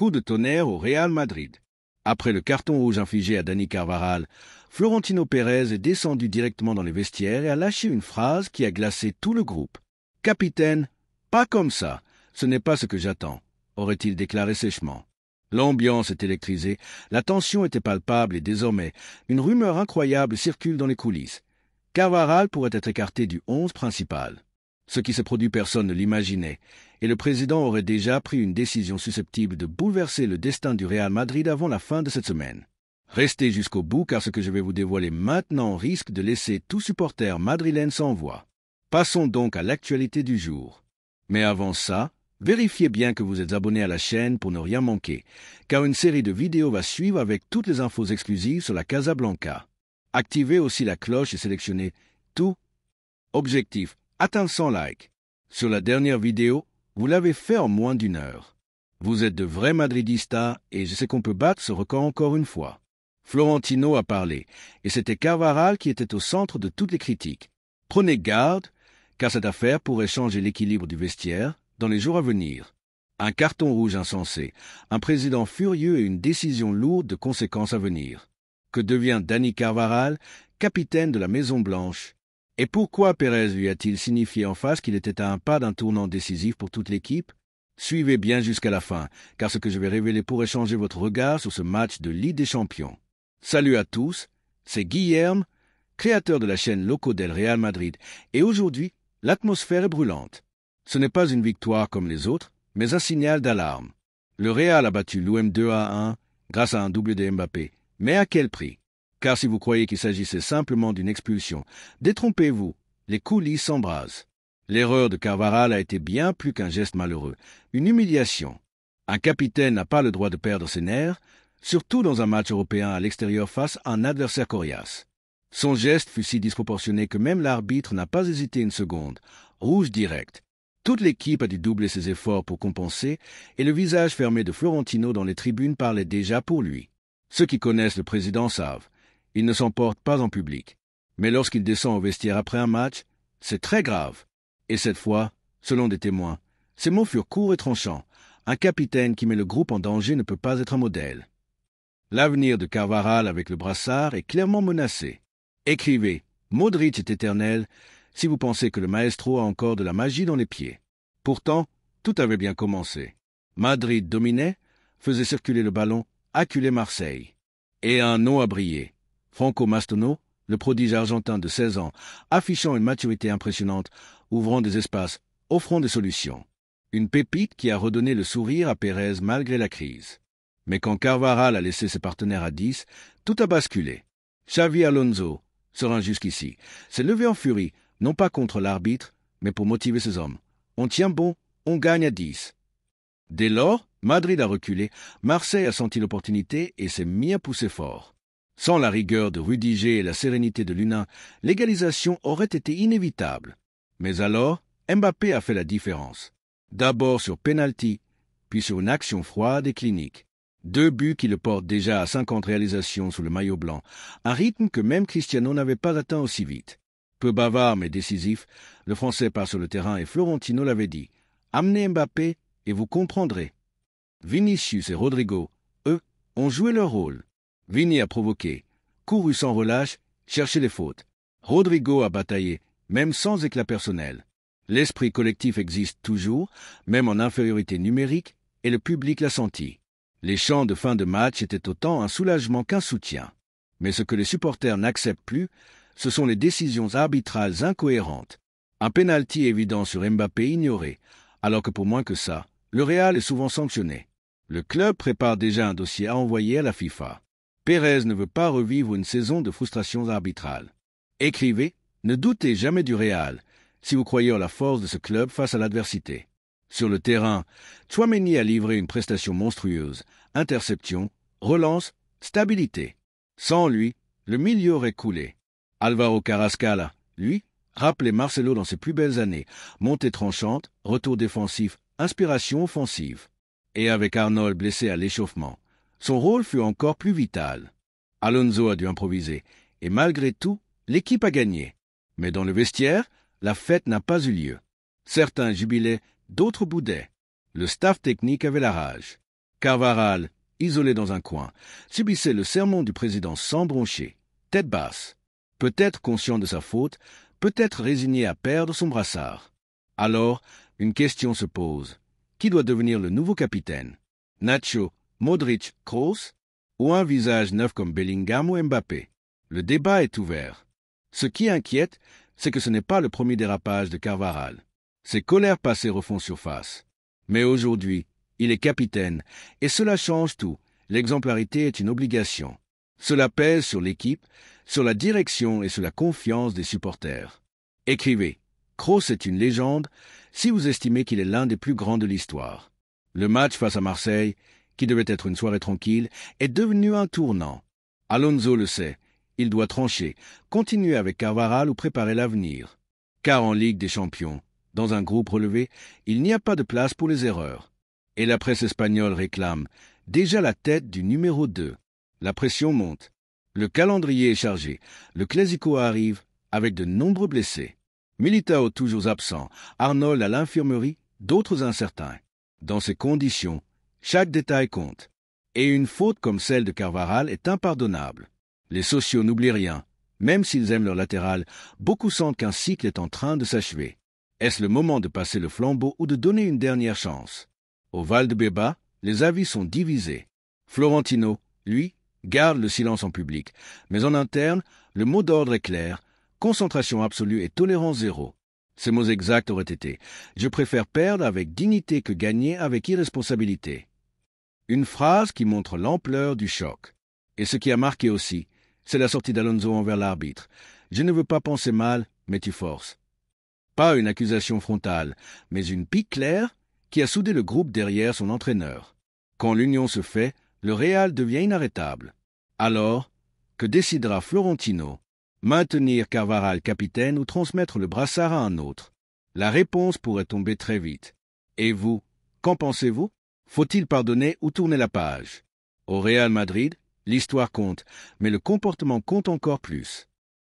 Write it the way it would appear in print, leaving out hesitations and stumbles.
Coup de tonnerre au Real Madrid. Après le carton rouge infligé à Dani Carvajal, Florentino Pérez est descendu directement dans les vestiaires et a lâché une phrase qui a glacé tout le groupe. « Capitaine, pas comme ça, ce n'est pas ce que j'attends », aurait-il déclaré sèchement. L'ambiance est électrisée, la tension était palpable et désormais, une rumeur incroyable circule dans les coulisses. Carvajal pourrait être écarté du 11 principal. Ce qui s'est produit, personne ne l'imaginait, et le président aurait déjà pris une décision susceptible de bouleverser le destin du Real Madrid avant la fin de cette semaine. Restez jusqu'au bout car ce que je vais vous dévoiler maintenant risque de laisser tout supporter madrilène sans voix. Passons donc à l'actualité du jour. Mais avant ça, vérifiez bien que vous êtes abonné à la chaîne pour ne rien manquer, car une série de vidéos va suivre avec toutes les infos exclusives sur la Casablanca. Activez aussi la cloche et sélectionnez tout. Objectif, atteindre 100 likes. Sur la dernière vidéo, vous l'avez fait en moins d'1 heure. Vous êtes de vrais madridistas et je sais qu'on peut battre ce record encore une fois. Florentino a parlé, et c'était Carvajal qui était au centre de toutes les critiques. Prenez garde, car cette affaire pourrait changer l'équilibre du vestiaire dans les jours à venir. Un carton rouge insensé, un président furieux et une décision lourde de conséquences à venir. Que devient Dani Carvajal, capitaine de la Maison-Blanche? Et pourquoi Pérez lui a-t-il signifié en face qu'il était à un pas d'un tournant décisif pour toute l'équipe? Suivez bien jusqu'à la fin, car ce que je vais révéler pourrait changer votre regard sur ce match de Ligue des Champions. Salut à tous, c'est Guilherme, créateur de la chaîne Loco del Real Madrid, et aujourd'hui, l'atmosphère est brûlante. Ce n'est pas une victoire comme les autres, mais un signal d'alarme. Le Real a battu l'OM 2-1 grâce à un doublé de Mbappé, mais à quel prix? Car si vous croyez qu'il s'agissait simplement d'une expulsion, détrompez-vous, les coulisses s'embrasent. L'erreur de Carvajal a été bien plus qu'un geste malheureux, une humiliation. Un capitaine n'a pas le droit de perdre ses nerfs, surtout dans un match européen à l'extérieur face à un adversaire coriace. Son geste fut si disproportionné que même l'arbitre n'a pas hésité une seconde. Rouge direct. Toute l'équipe a dû doubler ses efforts pour compenser, et le visage fermé de Florentino dans les tribunes parlait déjà pour lui. Ceux qui connaissent le président savent. Il ne s'emporte pas en public. Mais lorsqu'il descend au vestiaire après un match, c'est très grave. Et cette fois, selon des témoins, ses mots furent courts et tranchants. Un capitaine qui met le groupe en danger ne peut pas être un modèle. L'avenir de Carvajal avec le brassard est clairement menacé. Écrivez, Modric est éternel, si vous pensez que le maestro a encore de la magie dans les pieds. Pourtant, tout avait bien commencé. Madrid dominait, faisait circuler le ballon, acculait Marseille. Et un nom a brillé. Franco Mastono, le prodige argentin de 16 ans, affichant une maturité impressionnante, ouvrant des espaces, offrant des solutions. Une pépite qui a redonné le sourire à Pérez malgré la crise. Mais quand Carvajal a laissé ses partenaires à 10, tout a basculé. Xavi Alonso, serein jusqu'ici, s'est levé en furie, non pas contre l'arbitre, mais pour motiver ses hommes. On tient bon, on gagne à 10. Dès lors, Madrid a reculé, Marseille a senti l'opportunité et s'est mis à pousser fort. Sans la rigueur de Rudiger et la sérénité de Lunin, l'égalisation aurait été inévitable. Mais alors, Mbappé a fait la différence. D'abord sur penalty, puis sur une action froide et clinique. 2 buts qui le portent déjà à 50 réalisations sous le maillot blanc, un rythme que même Cristiano n'avait pas atteint aussi vite. Peu bavard mais décisif, le Français part sur le terrain et Florentino l'avait dit. Amenez Mbappé et vous comprendrez. Vinicius et Rodrigo, eux, ont joué leur rôle. Vini a provoqué, couru sans relâche, cherché les fautes. Rodrigo a bataillé, même sans éclat personnel. L'esprit collectif existe toujours, même en infériorité numérique, et le public l'a senti. Les chants de fin de match étaient autant un soulagement qu'un soutien. Mais ce que les supporters n'acceptent plus, ce sont les décisions arbitrales incohérentes. Un pénalty évident sur Mbappé ignoré, alors que pour moins que ça, le Real est souvent sanctionné. Le club prépare déjà un dossier à envoyer à la FIFA. Pérez ne veut pas revivre une saison de frustrations arbitrales. Écrivez, ne doutez jamais du Real, si vous croyez en la force de ce club face à l'adversité. Sur le terrain, Tchouaméni a livré une prestation monstrueuse. Interception, relance, stabilité. Sans lui, le milieu aurait coulé. Alvaro Carrascal, lui, rappelait Marcelo dans ses plus belles années. Montée tranchante, retour défensif, inspiration offensive. Et avec Arnold blessé à l'échauffement, son rôle fut encore plus vital. Alonso a dû improviser, et malgré tout, l'équipe a gagné. Mais dans le vestiaire, la fête n'a pas eu lieu. Certains jubilaient, d'autres boudaient. Le staff technique avait la rage. Carvajal, isolé dans un coin, subissait le sermon du président sans broncher, tête basse. Peut-être conscient de sa faute, peut-être résigné à perdre son brassard. Alors, une question se pose. Qui doit devenir le nouveau capitaine? Nacho, Modric, Kroos? Ou un visage neuf comme Bellingham ou Mbappé? Le débat est ouvert. Ce qui inquiète, c'est que ce n'est pas le premier dérapage de Carvajal. Ses colères passées refont surface. Mais aujourd'hui, il est capitaine, et cela change tout. L'exemplarité est une obligation. Cela pèse sur l'équipe, sur la direction et sur la confiance des supporters. Écrivez. Kroos est une légende si vous estimez qu'il est l'un des plus grands de l'histoire. Le match face à Marseille, qui devait être une soirée tranquille, est devenu un tournant. Alonso le sait. Il doit trancher, continuer avec Carvajal ou préparer l'avenir. Car en Ligue des Champions, dans un groupe relevé, il n'y a pas de place pour les erreurs. Et la presse espagnole réclame déjà la tête du numéro 2. La pression monte. Le calendrier est chargé. Le Clásico arrive avec de nombreux blessés. Militao toujours absent, Arnold à l'infirmerie, d'autres incertains. Dans ces conditions, chaque détail compte. Et une faute comme celle de Carvajal est impardonnable. Les sociaux n'oublient rien. Même s'ils aiment leur latéral, beaucoup sentent qu'un cycle est en train de s'achever. Est-ce le moment de passer le flambeau ou de donner une dernière chance? Au Valdebebas, les avis sont divisés. Florentino, lui, garde le silence en public. Mais en interne, le mot d'ordre est clair. Concentration absolue et tolérance zéro. Ces mots exacts auraient été « Je préfère perdre avec dignité que gagner avec irresponsabilité ». Une phrase qui montre l'ampleur du choc. Et ce qui a marqué aussi, c'est la sortie d'Alonso envers l'arbitre. « Je ne veux pas penser mal, mais tu forces ». Pas une accusation frontale, mais une pique claire qui a soudé le groupe derrière son entraîneur. Quand l'union se fait, le Real devient inarrêtable. Alors, que décidera Florentino? Maintenir Carvajal capitaine ou transmettre le brassard à un autre? La réponse pourrait tomber très vite. Et vous, qu'en pensez-vous? Faut-il pardonner ou tourner la page? Au Real Madrid, l'histoire compte, mais le comportement compte encore plus.